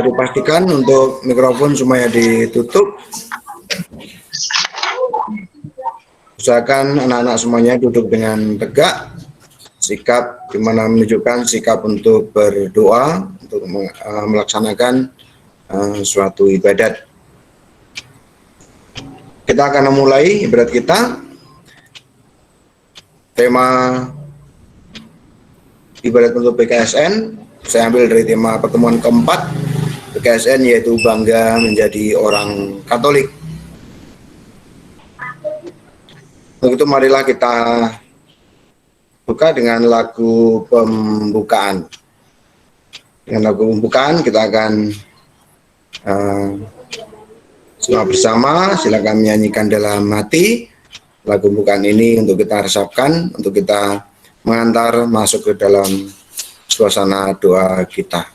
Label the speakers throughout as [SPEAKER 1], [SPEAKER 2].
[SPEAKER 1] Dipastikan untuk mikrofon semuanya ditutup. Usahakan anak-anak semuanya duduk dengan tegak, sikap dimana menunjukkan sikap untuk berdoa, untuk melaksanakan suatu ibadat. Kita akan memulai ibadat kita. Tema ibadat untuk PKSN, saya ambil dari tema pertemuan keempat PKSN, yaitu bangga menjadi orang Katolik. Untuk itu marilah kita buka dengan lagu pembukaan. Dengan lagu pembukaan kita akan semua bersama, silakan menyanyikan dalam hati lagu pembukaan ini untuk kita resapkan, untuk kita mengantar masuk ke dalam suasana doa kita.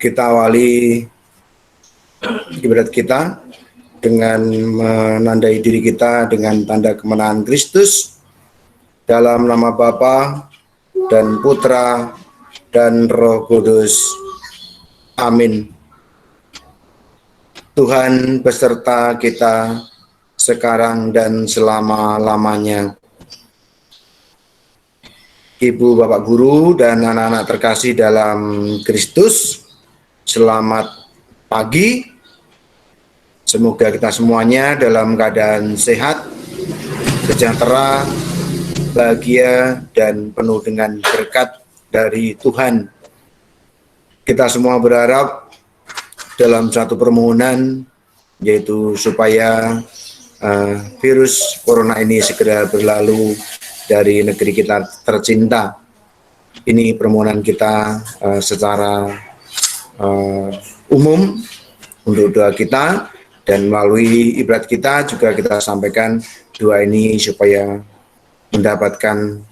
[SPEAKER 1] Kita awali ibadat kita dengan menandai diri kita dengan tanda kemenangan Kristus dalam nama Bapa dan Putra dan Roh Kudus. Amin. Tuhan beserta kita sekarang dan selama-lamanya. Ibu, Bapak Guru, dan anak-anak terkasih dalam Kristus, selamat pagi. Semoga kita semuanya dalam keadaan sehat, sejahtera, bahagia, dan penuh dengan berkat dari Tuhan. Kita semua berharap dalam satu permohonan, yaitu supaya virus corona ini segera berlalu dari negeri kita tercinta. Ini permohonan kita secara umum untuk doa kita, dan melalui ibadat kita juga kita sampaikan doa ini supaya mendapatkan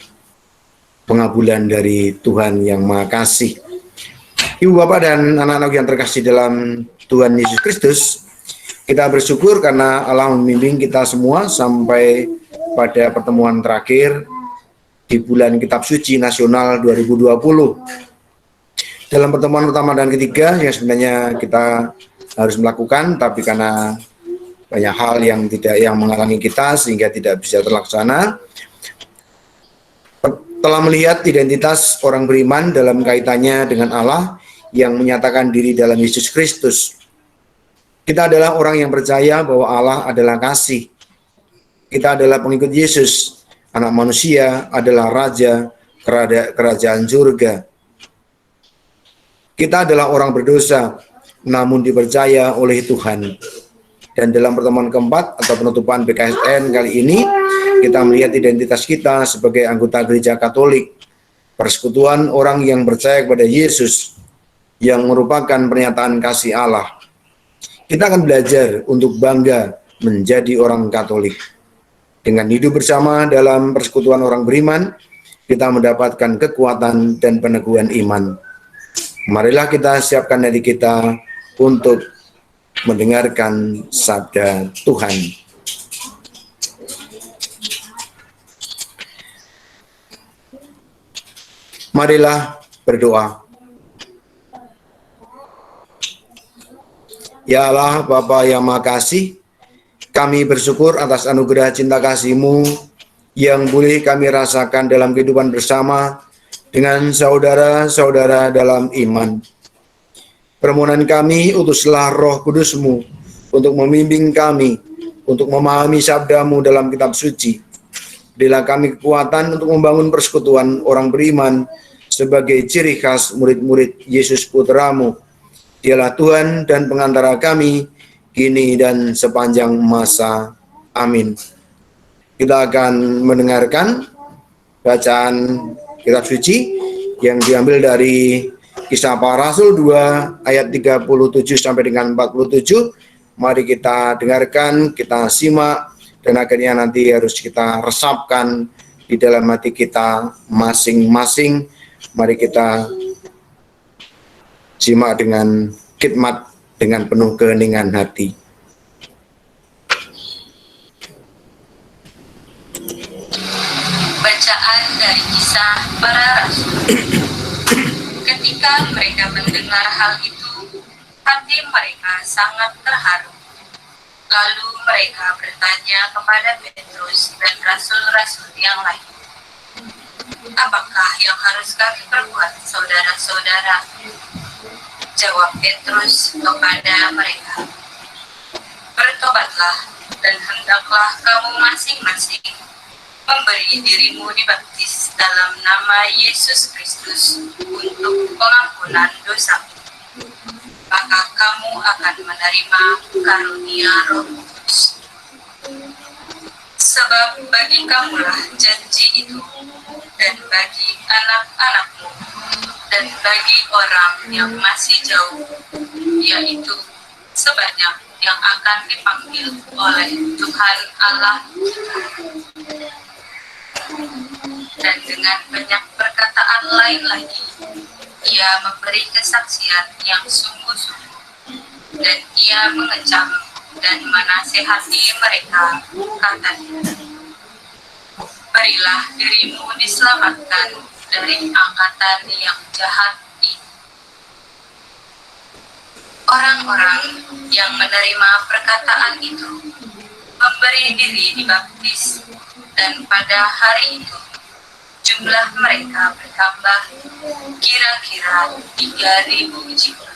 [SPEAKER 1] pengabulan dari Tuhan yang Maha Kasih. Ibu, Bapak, dan anak-anak yang terkasih dalam Tuhan Yesus Kristus, kita bersyukur karena Allah membimbing kita semua sampai pada pertemuan terakhir di bulan Kitab Suci Nasional 2020. Dalam pertemuan pertama dan ketiga yang sebenarnya kita harus melakukan, tapi karena banyak hal yang menghalangi kita sehingga tidak bisa terlaksana. Telah melihat identitas orang beriman dalam kaitannya dengan Allah yang menyatakan diri dalam Yesus Kristus. Kita adalah orang yang percaya bahwa Allah adalah kasih. Kita adalah pengikut Yesus. Anak manusia adalah raja kerajaan surga. Kita adalah orang berdosa, namun dipercaya oleh Tuhan. Dan dalam pertemuan keempat atau penutupan BKSN kali ini, kita melihat identitas kita sebagai anggota gereja Katolik, persekutuan orang yang percaya kepada Yesus, yang merupakan pernyataan kasih Allah. Kita akan belajar untuk bangga menjadi orang Katolik. Dengan hidup bersama dalam persekutuan orang beriman, kita mendapatkan kekuatan dan peneguhan iman. Marilah kita siapkan diri kita untuk mendengarkan sabda Tuhan. Marilah berdoa. Ya Allah, Bapa yang Maha Kasih, kami bersyukur atas anugerah cinta kasih-Mu yang boleh kami rasakan dalam kehidupan bersama dengan saudara-saudara dalam iman. Permohonan kami, utuslah Roh Kudus-Mu untuk membimbing kami, untuk memahami sabda-Mu dalam kitab suci. Berilah kami kekuatan untuk membangun persekutuan orang beriman sebagai ciri khas murid-murid Yesus Putra-Mu. Dialah Tuhan dan pengantara kami, kini dan sepanjang masa. Amin. Kita akan mendengarkan bacaan kitab suci yang diambil dari Kisah Para Rasul 2 ayat 37 sampai dengan 47. Mari kita dengarkan, kita simak, dan akhirnya nanti harus kita resapkan di dalam hati kita masing-masing. Mari kita simak dengan khidmat dengan penuh keheningan hati.
[SPEAKER 2] Bacaan dari Kisah Para Rasul. Ketika mereka mendengar hal itu, hati mereka sangat terharu. Lalu mereka bertanya kepada Petrus dan rasul-rasul yang lain, "Apakah yang harus kami perbuat, saudara-saudara?" Jawab Petrus kepada mereka, "Bertobatlah dan hendaklah kamu masing-masing memberi dirimu dibaptis dalam nama Yesus Kristus untuk pengampunan dosa. Maka kamu akan menerima karunia Roh Kudus. Sebab bagi kamulah janji itu, dan bagi anak-anakmu, dan bagi orang yang masih jauh, yaitu sebanyak yang akan dipanggil oleh Tuhan Allah kita." Dan dengan banyak perkataan lain lagi, Ia memberi kesaksian yang sungguh-sungguh, dan ia mengecam dan menasehati mereka, katanya, berilah dirimu diselamatkan dari angkatan yang jahat ini. Orang-orang yang menerima perkataan itu memberi diri dibaptis, dan pada hari itu jumlah mereka bertambah kira-kira 3.000 jiwa.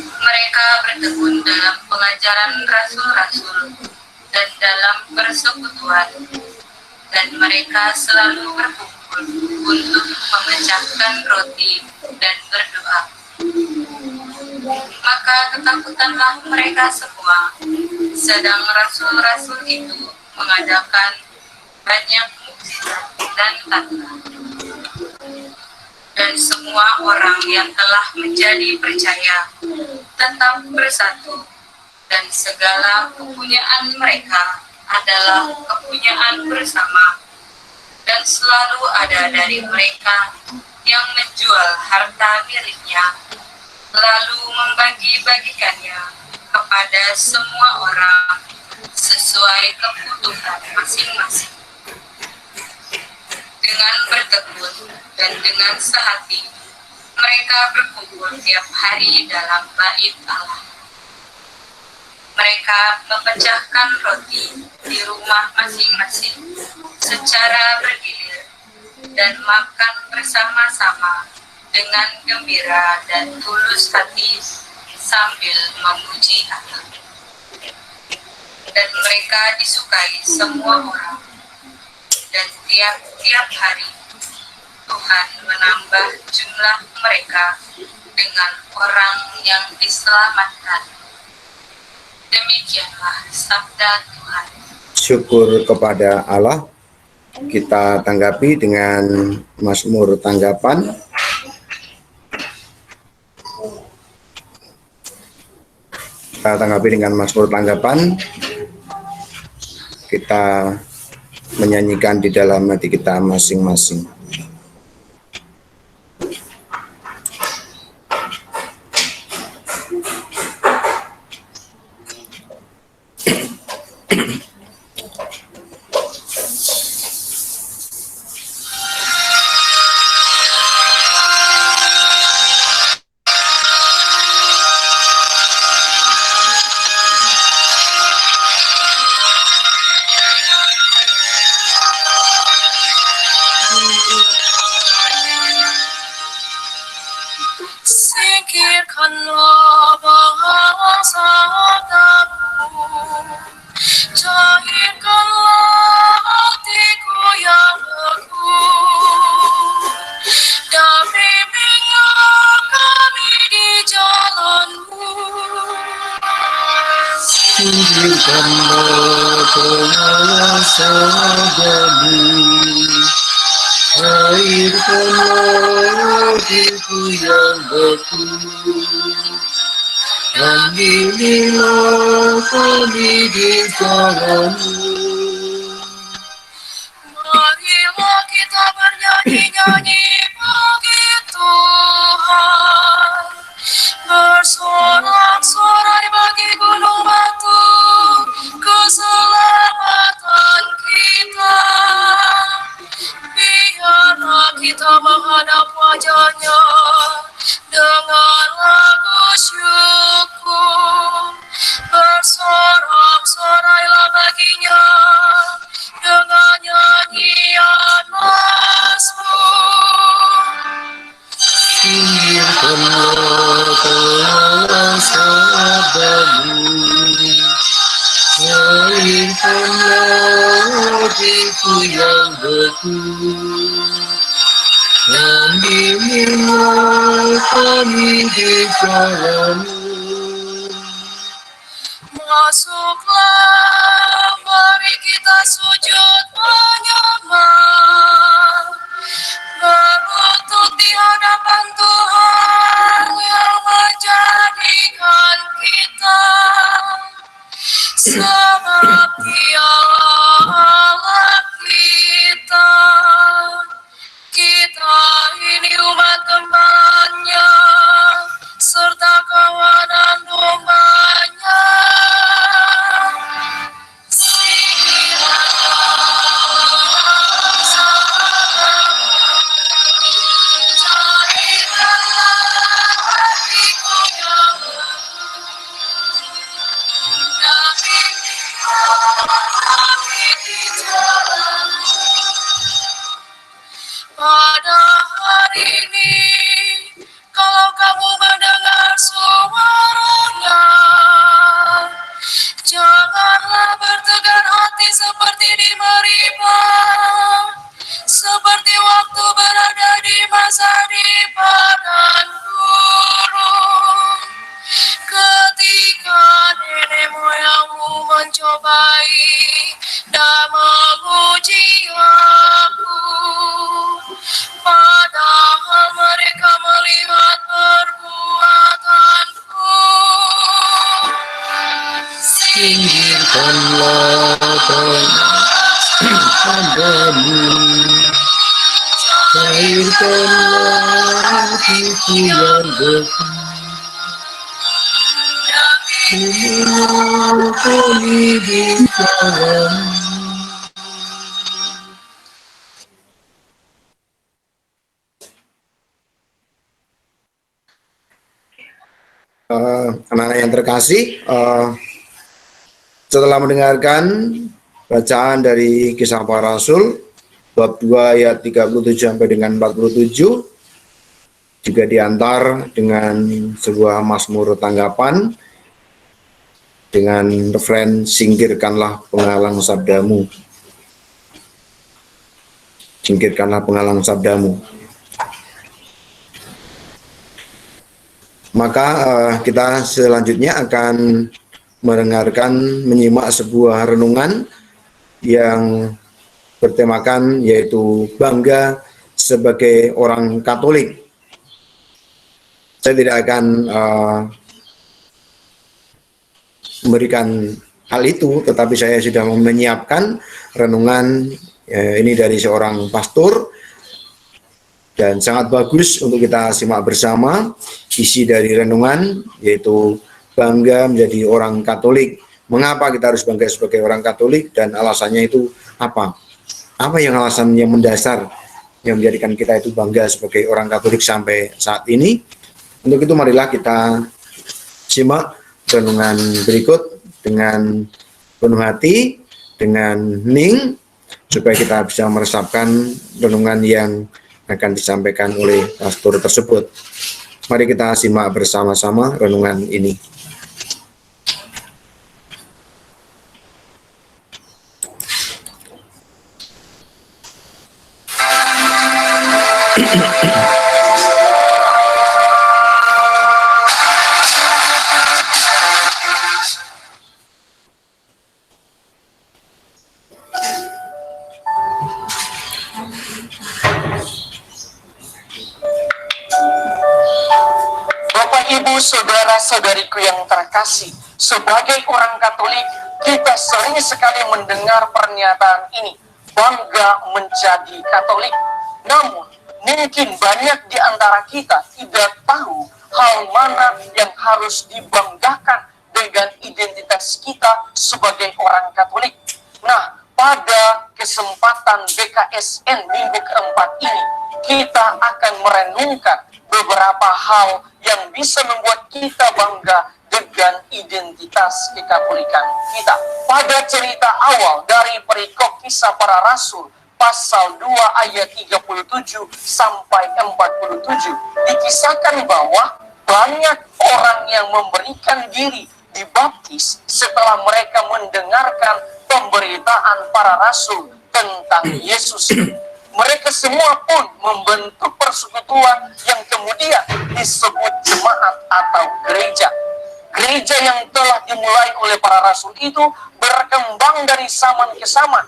[SPEAKER 2] Mereka bertekun dalam pengajaran rasul-rasul dan dalam persekutuan, dan mereka selalu berkumpul untuk memecahkan roti dan berdoa. Maka ketakutanlah mereka semua, sedang rasul-rasul itu mengadakan banyak mukjizat dan tanda. Dan semua orang yang telah menjadi percaya tetap bersatu, dan segala kepunyaan mereka adalah kepunyaan bersama, dan selalu ada dari mereka yang menjual harta miliknya, lalu membagi-bagikannya kepada semua orang sesuai kebutuhan masing-masing. Dengan bertekun dan dengan sehati, mereka berkumpul tiap hari dalam bait Allah. Mereka memecahkan roti di rumah masing-masing secara bergilir dan makan bersama-sama dengan gembira dan tulus hati sambil memuji Allah. Dan mereka disukai semua orang, dan tiap-tiap hari Tuhan menambah jumlah mereka dengan orang yang diselamatkan. Demikianlah sabda Tuhan.
[SPEAKER 1] Syukur kepada Allah. Kita tanggapi dengan Mazmur tanggapan. Kita tanggapi dengan Mazmur tanggapan. Kita menyanyikan di dalam hati kita masing-masing.
[SPEAKER 2] Singkirkanlah bahasa daku, cairkanlah hatiku yang beku, dan bimbinglah kami di jalan-Mu.
[SPEAKER 1] Singkirkanlah bahasa daku, cairkanlah hatiku yang beku, dan bimbinglah kami di jalan-Mu.
[SPEAKER 2] Marilah kita bernyanyi-nyanyi bagi Tuhan, bersorak-sorai bagi gunung batu, keselamatan kita. Biarlah kita menghadap wajah-Nya dengan lagu syukur, bersorak-sorailah baginya dengan nyanyian mazmur.
[SPEAKER 1] Singkirkanlah bahasa daku, cairkanlah hatiku yang beku, dan bimbinglah kami di jalan-Mu.
[SPEAKER 2] Masuklah, mari kita sujud menyembah, berlutut di hadapan Tuhan yang menjadikan kita, sebab Dialah Allah kita. Kita ini umat temannya serta kawanan dombanya. Pada hari ini, kalau kamu mendengar suaranya, janganlah bertegar hati seperti di Meribah, seperti waktu berada di masa di padang gurun, ketika nenek moyangmu mencobai dan menguji aku. Padahal mereka melihat perbuatanku.
[SPEAKER 1] Singkirkanlah padamu, cairkanlah hatiku yang beku, mengampuni bicaramu. Anak-anak yang terkasih, setelah mendengarkan bacaan dari Kisah Para Rasul bab 2 ayat 37 sampai dengan 47, juga diantar dengan sebuah mazmur tanggapan dengan referen singkirkanlah penghalang sabdamu. Singkirkanlah penghalang sabdamu. Maka kita selanjutnya akan menyimak sebuah renungan yang bertemakan yaitu bangga sebagai orang Katolik. Saya tidak akan memberikan hal itu, tetapi saya sudah menyiapkan renungan ini dari seorang pastor, dan sangat bagus untuk kita simak bersama. Isi dari renungan yaitu bangga menjadi orang Katolik. Mengapa kita harus bangga sebagai orang Katolik dan alasannya itu apa? Apa yang alasan yang mendasar yang menjadikan kita itu bangga sebagai orang Katolik sampai saat ini? Untuk itu marilah kita simak renungan berikut dengan penuh hati, dengan hening, supaya kita bisa meresapkan renungan yang akan disampaikan oleh pastor tersebut. Mari kita simak bersama-sama renungan ini.
[SPEAKER 3] Ibu, saudara-saudariku yang terkasih, sebagai orang Katolik, kita sering sekali mendengar pernyataan ini, bangga menjadi Katolik. Namun, mungkin banyak di antara kita tidak tahu hal mana yang harus dibanggakan dengan identitas kita sebagai orang Katolik. Nah, pada kesempatan BKSN minggu keempat ini, kita akan merenungkan beberapa hal yang bisa membuat kita bangga dengan identitas kekatolikan kita. Pada cerita awal dari perikop Kisah Para Rasul pasal 2 ayat 37 sampai 47, dikisahkan bahwa banyak orang yang memberikan diri dibaptis setelah mereka mendengarkan pemberitaan para rasul tentang Yesus. Mereka semua pun membentuk persekutuan yang kemudian disebut jemaat atau gereja. Gereja yang telah dimulai oleh para rasul itu berkembang dari zaman ke zaman.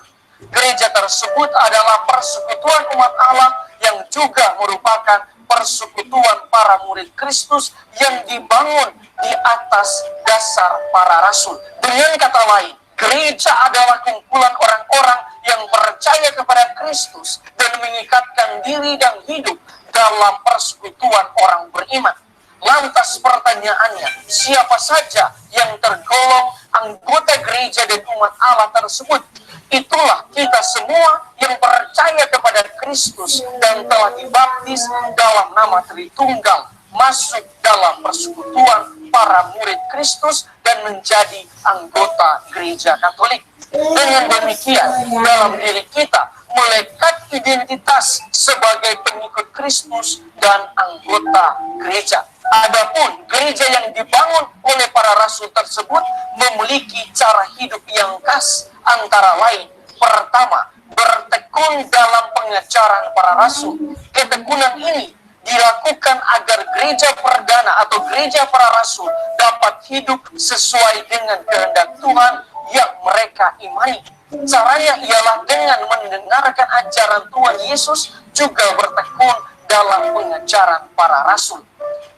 [SPEAKER 3] Gereja tersebut adalah persekutuan umat Allah yang juga merupakan persekutuan para murid Kristus yang dibangun di atas dasar para rasul. Dengan kata lain, gereja adalah kumpulan orang-orang yang percaya kepada Kristus dan dan mengikatkan diri dan hidup dalam persekutuan orang beriman. Lantas pertanyaannya, siapa saja yang tergolong anggota gereja dan umat Allah tersebut? Itulah kita semua yang percaya kepada Kristus dan telah dibaptis dalam nama Tritunggal, masuk dalam persekutuan para murid Kristus dan menjadi anggota gereja Katolik. Dengan demikian, dalam diri kita melekat identitas sebagai pengikut Kristus dan anggota gereja. Adapun gereja yang dibangun oleh para rasul tersebut memiliki cara hidup yang khas, antara lain: pertama, bertekun dalam pengajaran para rasul. Ketekunan ini dilakukan agar gereja perdana atau gereja para rasul dapat hidup sesuai dengan kehendak Tuhan yang mereka imani. Caranya ialah dengan mendengarkan ajaran Tuhan Yesus, juga bertekun dalam pengajaran para rasul.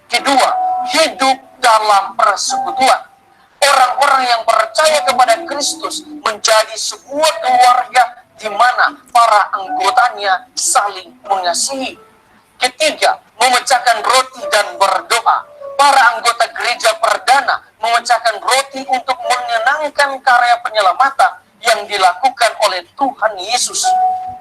[SPEAKER 3] Kedua, hidup dalam persekutuan. Orang-orang yang percaya kepada Kristus menjadi sebuah keluarga di mana para anggotanya saling mengasihi. Ketiga, memecahkan roti dan berdoa. Para anggota gereja perdana memecahkan roti untuk menyenangkan karya penyelamatan yang dilakukan oleh Tuhan Yesus.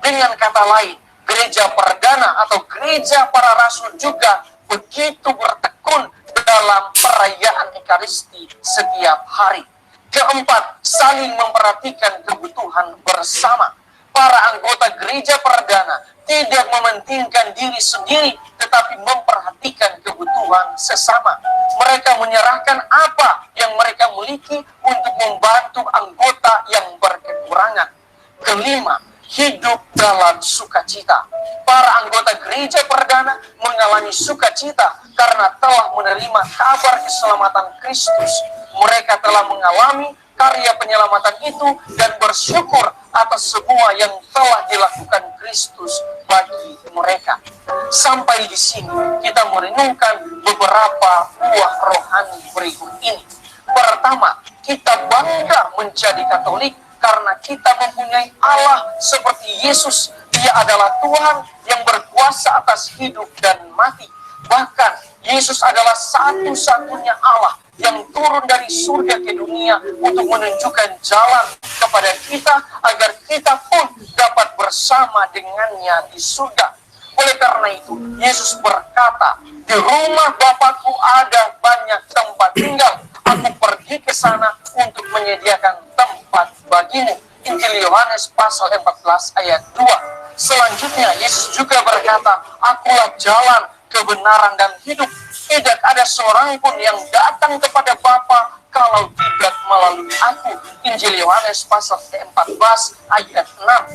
[SPEAKER 3] Dengan kata lain, gereja perdana atau gereja para rasul juga begitu bertekun dalam perayaan Ekaristi setiap hari. Keempat, saling memperhatikan kebutuhan bersama. Para anggota gereja perdana tidak mementingkan diri sendiri, tetapi memperhatikan kebutuhan sesama. Mereka menyerahkan apa yang mereka miliki untuk membantu anggota yang berkekurangan. Kelima, hidup dalam sukacita. Para anggota gereja perdana mengalami sukacita karena telah menerima kabar keselamatan Kristus. Mereka telah mengalami karya penyelamatan itu dan bersyukur atas semua yang telah dilakukan Kristus bagi mereka. Sampai di sini kita merenungkan beberapa buah rohani berikut ini. Pertama, kita bangga menjadi Katolik karena kita mempunyai Allah seperti Yesus. Dia adalah Tuhan yang berkuasa atas hidup dan mati. Bahkan Yesus adalah satu-satunya Allah yang turun dari surga ke dunia untuk menunjukkan jalan kepada kita agar kita pun dapat bersama dengannya di surga. Oleh karena itu, Yesus berkata, "Di rumah Bapakku ada banyak tempat tinggal. Aku pergi ke sana untuk menyediakan tempat bagimu." Injil Yohanes pasal 14 ayat 2. Selanjutnya, Yesus juga berkata, "Akulah jalan, kebenaran, dan hidup. Tidak ada seorang pun yang datang kepada Bapa kalau tidak melalui aku." Injil Yohanes pasal 14 ayat 6.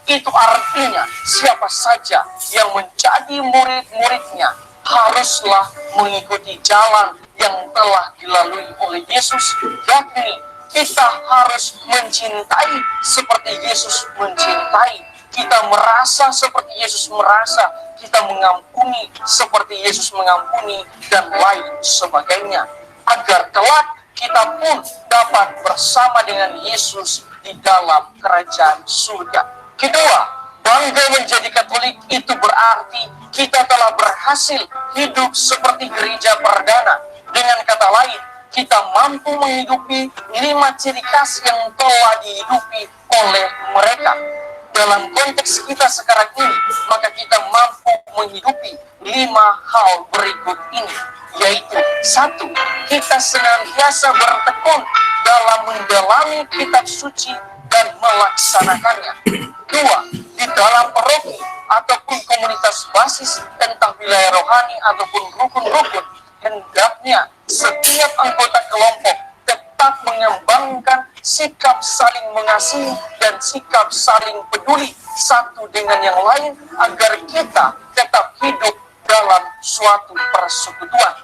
[SPEAKER 3] Itu artinya siapa saja yang menjadi murid-muridnya haruslah mengikuti jalan yang telah dilalui oleh Yesus, yakni kita harus mencintai seperti Yesus mencintai. Kita merasa seperti Yesus merasa, kita mengampuni seperti Yesus mengampuni, dan lain sebagainya. Agar kelak kita pun dapat bersama dengan Yesus di dalam kerajaan surga. Kedua, bangga menjadi Katolik itu berarti kita telah berhasil hidup seperti gereja perdana. Dengan kata lain, kita mampu menghidupi 5 ciri khas yang telah dihidupi oleh mereka. Dalam konteks kita sekarang ini, maka kita mampu menghidupi 5 hal berikut ini, yaitu: 1. Kita senantiasa bertekun dalam mendalami kitab suci dan melaksanakannya. 2. Di dalam paroki ataupun komunitas basis tentang wilayah rohani ataupun rukun-rukun, hendaknya setiap anggota kelompok tetap mengembangkan sikap saling mengasihi dan sikap saling peduli satu dengan yang lain agar kita tetap hidup dalam suatu persekutuan.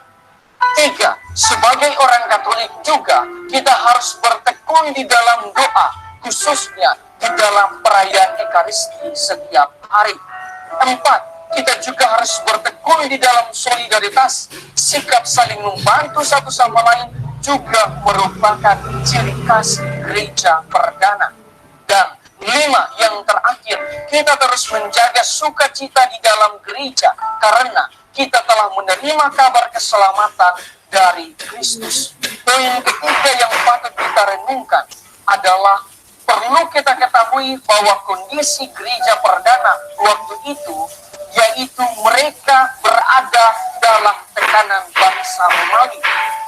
[SPEAKER 3] 3. Sebagai orang Katolik juga kita harus bertekun di dalam doa, khususnya di dalam perayaan Ekaristi setiap hari. 4. Kita juga harus bertekun di dalam solidaritas. Sikap saling membantu satu sama lain juga merupakan ciri khas gereja perdana. Dan 5. Yang terakhir, kita terus menjaga sukacita di dalam gereja karena kita telah menerima kabar keselamatan dari Kristus. Poin ketiga yang patut kita renungkan adalah perlu kita ketahui bahwa kondisi gereja perdana waktu itu, yaitu mereka berada dalam tekanan bangsa Romawi.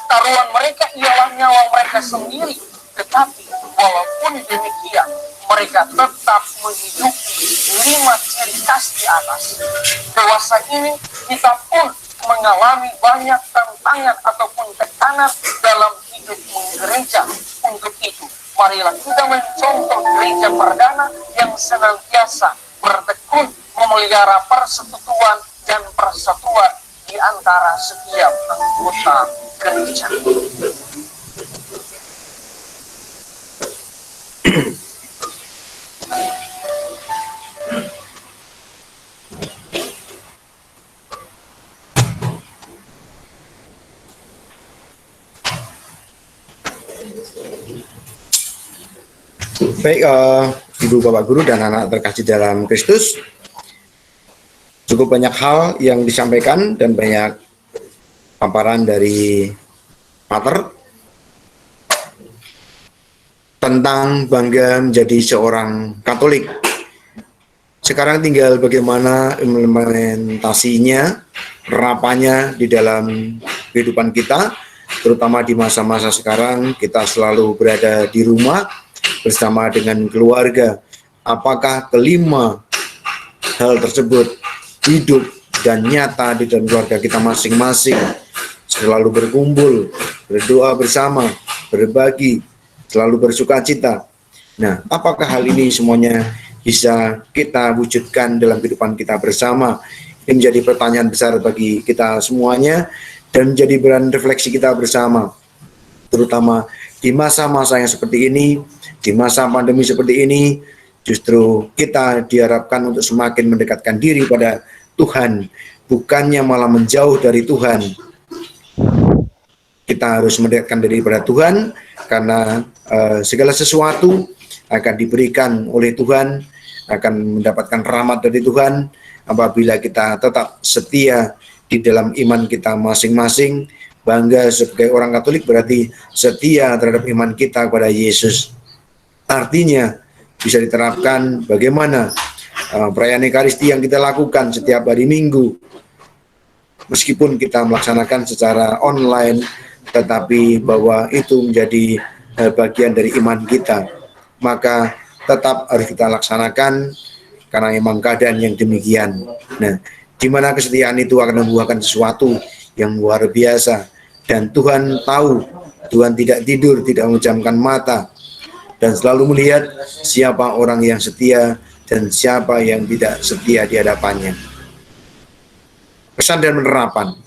[SPEAKER 3] Taruhan mereka ialah nyawa mereka sendiri, tetapi walaupun demikian, mereka tetap menghidupi 5 ciri khas di atas. Dewasa ini kita pun mengalami banyak tantangan ataupun tekanan dalam hidup gereja. Untuk itu, marilah kita mencontoh gereja perdana yang senantiasa bertekun memelihara persekutuan dan persatuan di antara setiap anggota gereja.
[SPEAKER 1] Baik, Ibu Bapak Guru dan anak terkasih dalam Kristus, cukup banyak hal yang disampaikan dan banyak paparan dari Pater tentang bangga menjadi seorang Katolik. Sekarang tinggal bagaimana implementasinya, penerapannya di dalam kehidupan kita, terutama di masa-masa sekarang kita selalu berada di rumah bersama dengan keluarga. Apakah kelima hal tersebut hidup dan nyata di dalam keluarga kita masing-masing? Selalu berkumpul, berdoa bersama, berbagi, selalu bersuka cita. Nah, apakah hal ini semuanya bisa kita wujudkan dalam kehidupan kita bersama? Ini menjadi pertanyaan besar bagi kita semuanya dan menjadi bahan refleksi kita bersama, terutama di masa-masa yang seperti ini, di masa pandemi seperti ini. Justru kita diharapkan untuk semakin mendekatkan diri pada Tuhan, bukannya malah menjauh dari Tuhan. Kita harus mendekatkan diri pada Tuhan, karena segala sesuatu akan diberikan oleh Tuhan, akan mendapatkan rahmat dari Tuhan apabila kita tetap setia di dalam iman kita masing-masing. Bangga sebagai orang Katolik berarti setia terhadap iman kita kepada Yesus. Artinya bisa diterapkan bagaimana perayaan Ekaristi yang kita lakukan setiap hari Minggu. Meskipun kita melaksanakan secara online, tetapi bahwa itu menjadi bagian dari iman kita, maka tetap harus kita laksanakan karena memang keadaan yang demikian. Nah, di mana kesetiaan itu akan membuahkan sesuatu yang luar biasa. Dan Tuhan tahu, Tuhan tidak tidur, tidak memejamkan mata, dan selalu melihat siapa orang yang setia dan siapa yang tidak setia di hadapannya. Pesan dan penerapan.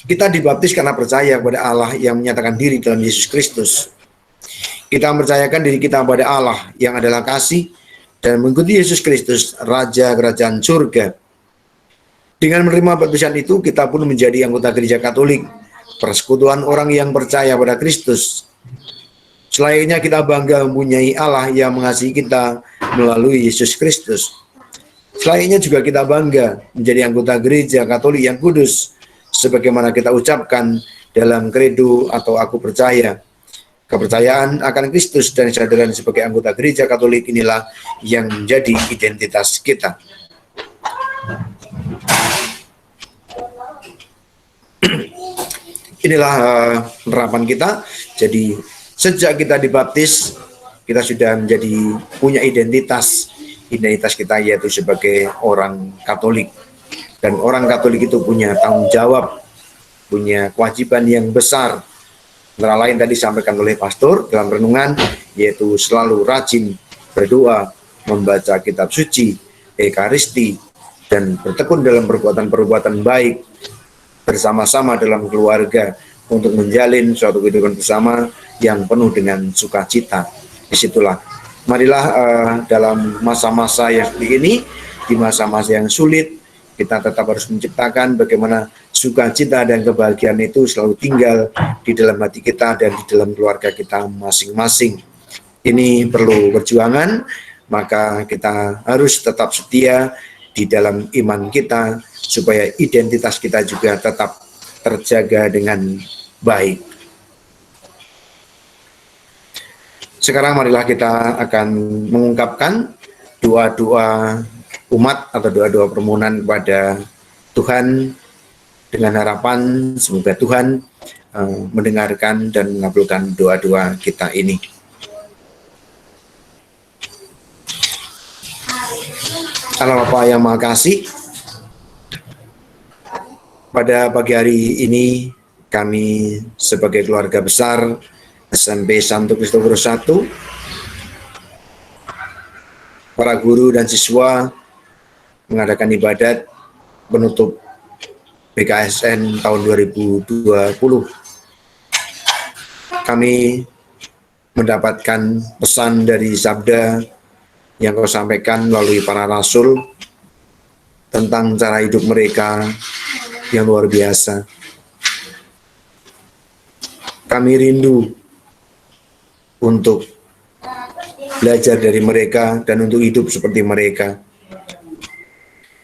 [SPEAKER 1] Kita dibaptis karena percaya kepada Allah yang menyatakan diri dalam Yesus Kristus. Kita mempercayakan diri kita kepada Allah yang adalah kasih dan mengikuti Yesus Kristus, Raja Kerajaan Surga. Dengan menerima baptisan itu, kita pun menjadi anggota gereja Katolik, persekutuan orang yang percaya pada Kristus. Selayaknya kita bangga mempunyai Allah yang mengasihi kita melalui Yesus Kristus. Selayaknya juga kita bangga menjadi anggota gereja Katolik yang kudus, sebagaimana kita ucapkan dalam kredo atau aku percaya. Kepercayaan akan Kristus dan kesadaran sebagai anggota gereja Katolik inilah yang menjadi identitas kita. Inilah penerapan kita. Jadi sejak kita dibaptis, kita sudah punya identitas kita, yaitu sebagai orang Katolik. Dan orang Katolik itu punya tanggung jawab, punya kewajiban yang besar. Antara lain tadi disampaikan oleh pastor dalam renungan, yaitu selalu rajin berdoa, membaca kitab suci, Ekaristi, dan bertekun dalam perbuatan-perbuatan baik bersama-sama dalam keluarga untuk menjalin suatu kehidupan bersama yang penuh dengan sukacita. Disitulah, marilah dalam masa-masa yang seperti ini, di masa-masa yang sulit, kita tetap harus menciptakan bagaimana sukacita dan kebahagiaan itu selalu tinggal di dalam hati kita dan di dalam keluarga kita masing-masing. ini perlu perjuangan, maka kita harus tetap setia di dalam iman kita, supaya identitas kita juga tetap terjaga dengan baik. Sekarang marilah kita akan mengungkapkan doa-doa umat atau doa-doa permohonan kepada Tuhan, dengan harapan semoga Tuhan mendengarkan dan mengabulkan doa-doa kita ini. Allah Bapa yang Maha Kasih, pada pagi hari ini kami sebagai keluarga besar SMP Santo Kristoforus I, para guru dan siswa mengadakan ibadat penutup PKSN tahun 2020. Kami mendapatkan pesan dari sabda yang Kau sampaikan melalui para rasul tentang cara hidup mereka yang luar biasa. Kami rindu untuk belajar dari mereka dan untuk hidup seperti mereka.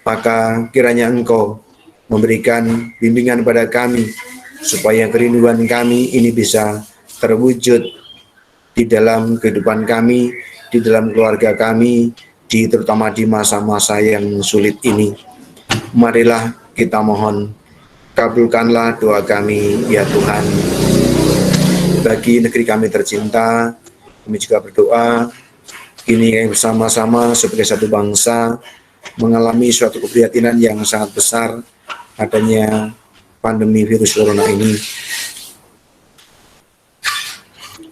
[SPEAKER 1] Maka kiranya Engkau memberikan bimbingan pada kami, supaya kerinduan kami ini bisa terwujud di dalam kehidupan kami, di dalam keluarga kami, terutama di masa-masa yang sulit ini. Marilah kita mohon, kabulkanlah doa kami ya Tuhan. Bagi negeri kami tercinta, kami juga berdoa, kini bersama-sama sebagai satu bangsa mengalami suatu keprihatinan yang sangat besar, adanya pandemi virus corona ini.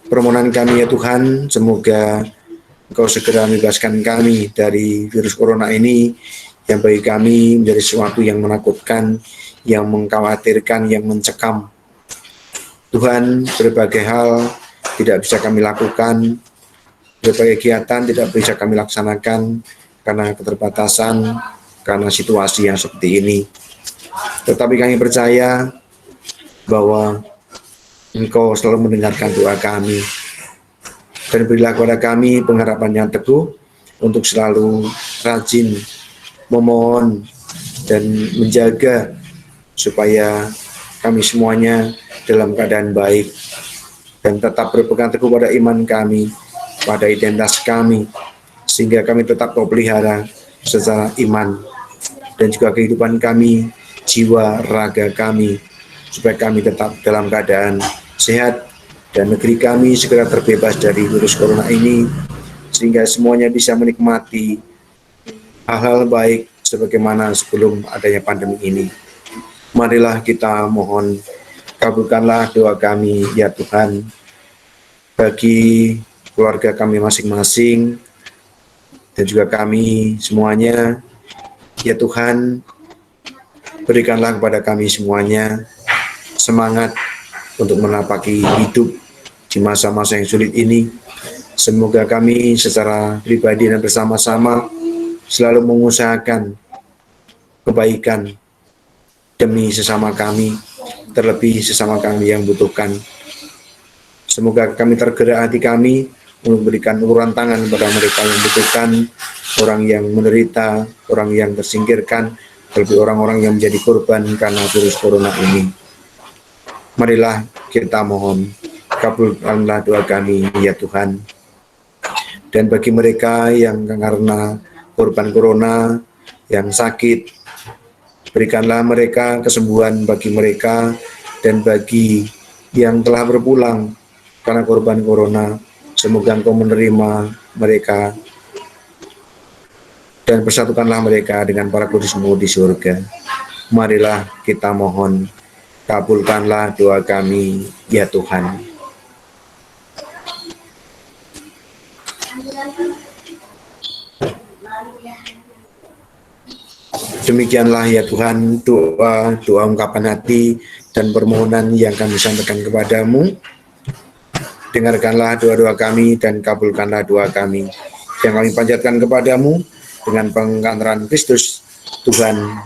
[SPEAKER 1] Permohonan kami ya Tuhan, semoga Engkau segera membebaskan kami dari virus corona ini, yang bagi kami menjadi sesuatu yang menakutkan, yang mengkhawatirkan, yang mencekam. Tuhan, berbagai hal tidak bisa kami lakukan, berbagai kegiatan tidak bisa kami laksanakan karena keterbatasan, karena situasi yang seperti ini. Tetapi kami percaya bahwa Engkau selalu mendengarkan doa kami, dan berilah kepada kami pengharapan yang teguh untuk selalu rajin memohon dan menjaga supaya kami semuanya dalam keadaan baik dan tetap berpegang teguh pada iman kami, pada identitas kami, sehingga kami tetap Kau pelihara secara iman dan juga kehidupan kami, jiwa, raga kami, supaya kami tetap dalam keadaan sehat dan negeri kami segera terbebas dari virus corona ini, sehingga semuanya bisa menikmati hal-hal baik sebagaimana sebelum adanya pandemi ini. Marilah kita mohon, kabulkanlah doa kami ya Tuhan, bagi keluarga kami masing-masing dan juga kami semuanya ya Tuhan. Berikanlah kepada kami semuanya semangat untuk menapaki hidup di masa-masa yang sulit ini. Semoga kami secara pribadi dan bersama-sama selalu mengusahakan kebaikan demi sesama kami, terlebih sesama kami yang membutuhkan. Semoga kami tergerak hati kami untuk memberikan uluran tangan kepada mereka yang membutuhkan, orang yang menderita, orang yang tersingkirkan, terlebih orang-orang yang menjadi korban karena virus corona ini. Marilah kita mohon, kabulkanlah doa kami ya Tuhan. Dan bagi mereka yang karena korban corona, yang sakit, berikanlah mereka kesembuhan bagi mereka, dan bagi yang telah berpulang karena korban corona, semoga Engkau menerima mereka dan persatukanlah mereka dengan para kudus-Mu di surga. Marilah kita mohon, kabulkanlah doa kami ya Tuhan. Demikianlah ya Tuhan doa ungkapan hati dan permohonan yang kami sampaikan kepadamu. Dengarkanlah doa-doa kami dan kabulkanlah doa kami yang kami panjatkan kepadamu dengan pengangkatan Kristus Tuhan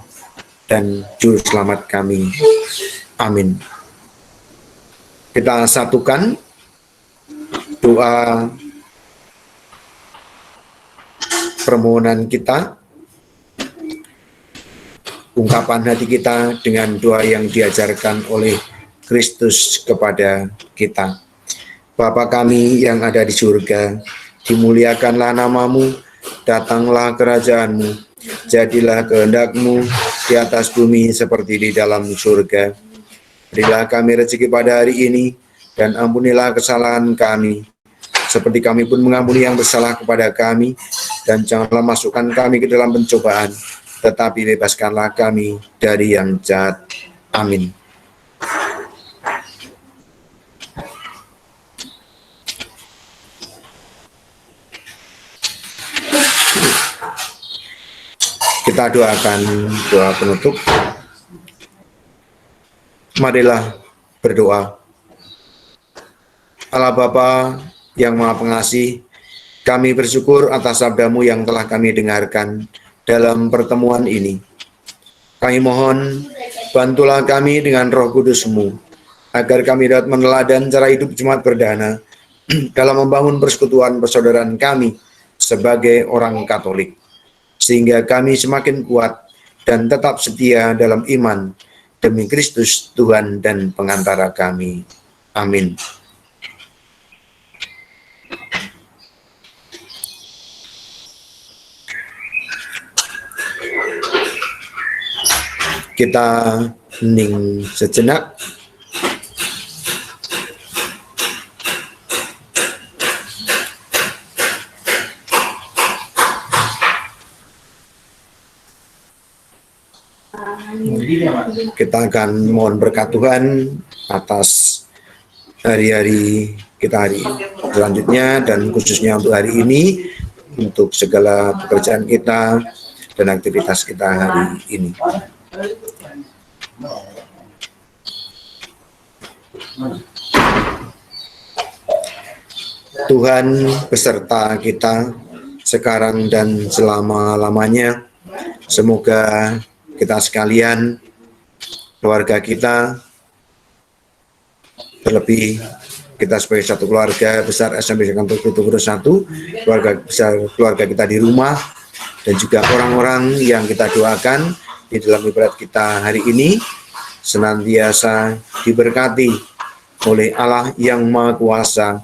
[SPEAKER 1] dan Juru Selamat kami. Amin. Kita satukan doa permohonan kita, ungkapan hati kita dengan doa yang diajarkan oleh Kristus kepada kita. Bapa kami yang ada di surga, dimuliakanlah namamu, datanglah kerajaanmu, jadilah kehendak-Mu di atas bumi seperti di dalam surga. Berilah kami rezeki pada hari ini, dan ampunilah kesalahan kami, seperti kami pun mengampuni yang bersalah kepada kami, dan janganlah masukkan kami ke dalam pencobaan, tetapi bebaskanlah kami dari yang jahat. Amin. Kita doakan doa penutup. Marilah berdoa. Allah Bapa yang Maha Pengasih, kami bersyukur atas sabda-Mu yang telah kami dengarkan dalam pertemuan ini. Kami mohon, bantulah kami dengan Roh Kudus-Mu, agar kami dapat meneladan cara hidup Jemaat Perdana dalam membangun persekutuan persaudaraan kami sebagai orang Katolik, sehingga kami semakin kuat dan tetap setia dalam iman demi Kristus Tuhan dan pengantara kami. Amin. Kita hening sejenak. Kita akan mohon berkat Tuhan atas hari-hari kita hari selanjutnya, dan khususnya untuk hari ini, untuk segala pekerjaan kita dan aktivitas kita hari ini. Tuhan beserta kita sekarang dan selama-lamanya. Semoga kita sekalian, keluarga kita, terlebih kita sebagai satu keluarga besar SMP Kantor Kutu 1, keluarga besar, keluarga kita di rumah, dan juga orang-orang yang kita doakan di dalam ibadat kita hari ini, senantiasa diberkati oleh Allah yang Maha Kuasa,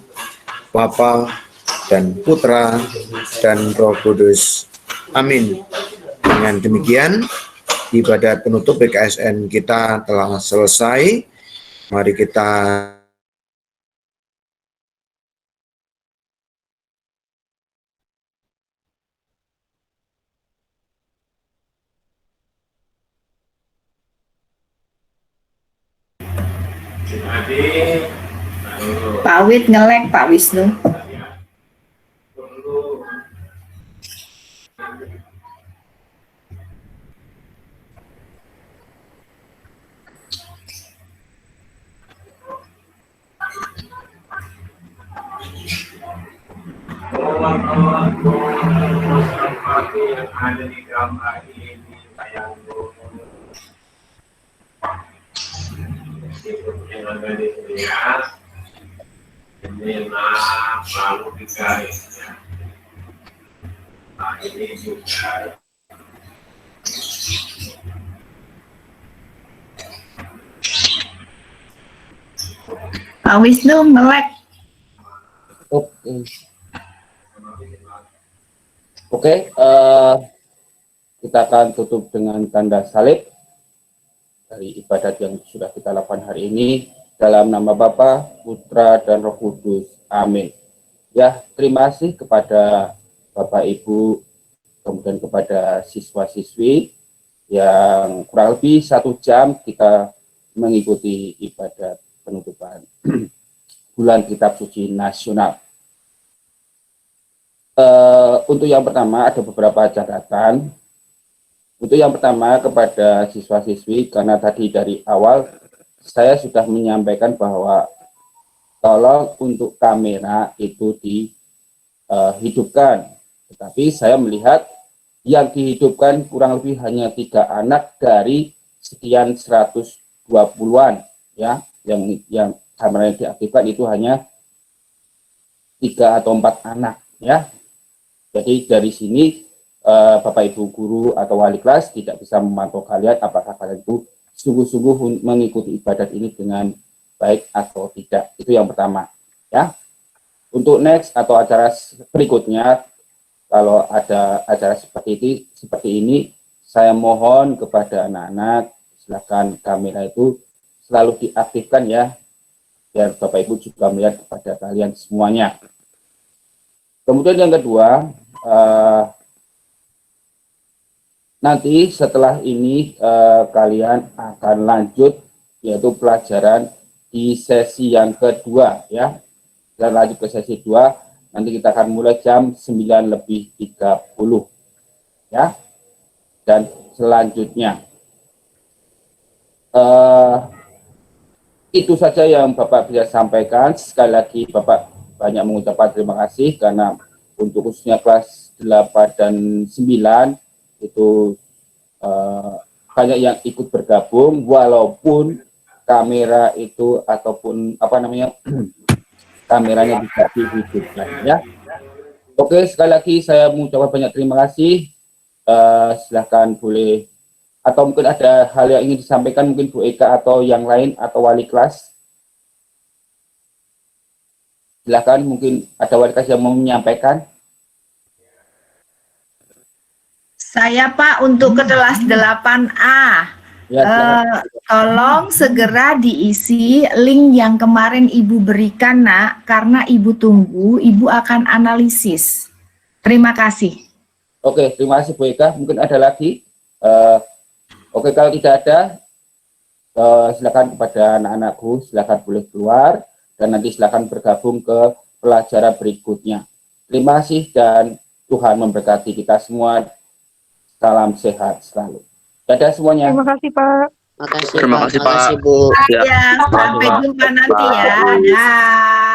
[SPEAKER 1] Bapa dan Putra dan Roh Kudus. Amin. Dengan demikian, ibadat penutup BKSN kita telah selesai. Mari kita
[SPEAKER 4] Pak Wid ngelek, Pak Wisnu.
[SPEAKER 5] Yang ada di dalam hari ini, sayangku, yang ada di lihat, ini selalu digarisnya. Nah, ini juga
[SPEAKER 4] Pak Wisnu ngelek.
[SPEAKER 6] Oke, kita akan tutup dengan tanda salib dari ibadat yang sudah kita lakukan hari ini, dalam nama Bapa, Putra, dan Roh Kudus. Amin. Ya, terima kasih kepada Bapak Ibu, kemudian kepada siswa-siswi yang kurang lebih 1 jam kita mengikuti ibadat penutupan Bulan Kitab Suci Nasional. Untuk yang pertama ada beberapa catatan. Untuk yang pertama kepada siswa-siswi, karena tadi dari awal saya sudah menyampaikan bahwa tolong untuk kamera itu dihidupkan. Tetapi saya melihat yang dihidupkan kurang lebih hanya 3 anak dari sekian 120-an, ya, yang kamera yang diaktifkan itu hanya 3 atau 4 anak, ya. Jadi dari sini Bapak Ibu guru atau wali kelas tidak bisa memantau kalian apakah kalian itu sungguh-sungguh mengikuti ibadat ini dengan baik atau tidak. Itu yang pertama, ya. Untuk next atau acara berikutnya, kalau ada acara seperti ini, saya mohon kepada anak-anak, silakan kamera itu selalu diaktifkan ya, biar Bapak Ibu juga melihat kepada kalian semuanya. Kemudian yang kedua, nanti setelah ini kalian akan lanjut, yaitu pelajaran di sesi yang kedua ya. Dan lanjut ke sesi 2, nanti kita akan mulai jam 9:30 ya. Dan selanjutnya itu saja yang Bapak bisa sampaikan. Sekali lagi Bapak banyak mengucapkan terima kasih karena untuk khususnya kelas 8 dan 9 itu banyak yang ikut bergabung, walaupun kamera itu ataupun kameranya bisa dihidupkan ya. Oke, sekali lagi saya mengucapkan banyak terima kasih. Silahkan boleh, atau mungkin ada hal yang ingin disampaikan mungkin Bu Eka atau yang lain atau wali kelas. Silahkan, mungkin ada wali kelas yang mau menyampaikan.
[SPEAKER 4] Saya Pak untuk ke kelas 8A.
[SPEAKER 6] Ya,
[SPEAKER 4] Tolong segera diisi link yang kemarin Ibu berikan, Nak, karena Ibu tunggu, Ibu akan analisis. Terima kasih.
[SPEAKER 6] Oke, terima kasih Bu Eka. Mungkin ada lagi. Oke, kalau tidak ada, silakan kepada anak-anakku, silakan boleh keluar dan nanti silakan bergabung ke pelajaran berikutnya. Terima kasih dan Tuhan memberkati kita semua. Salam sehat selalu. Dadah semuanya.
[SPEAKER 7] Terima kasih Pak.
[SPEAKER 8] Terima kasih Pak.
[SPEAKER 9] Bu.
[SPEAKER 4] Ya, sampai jumpa nanti ya. Dah.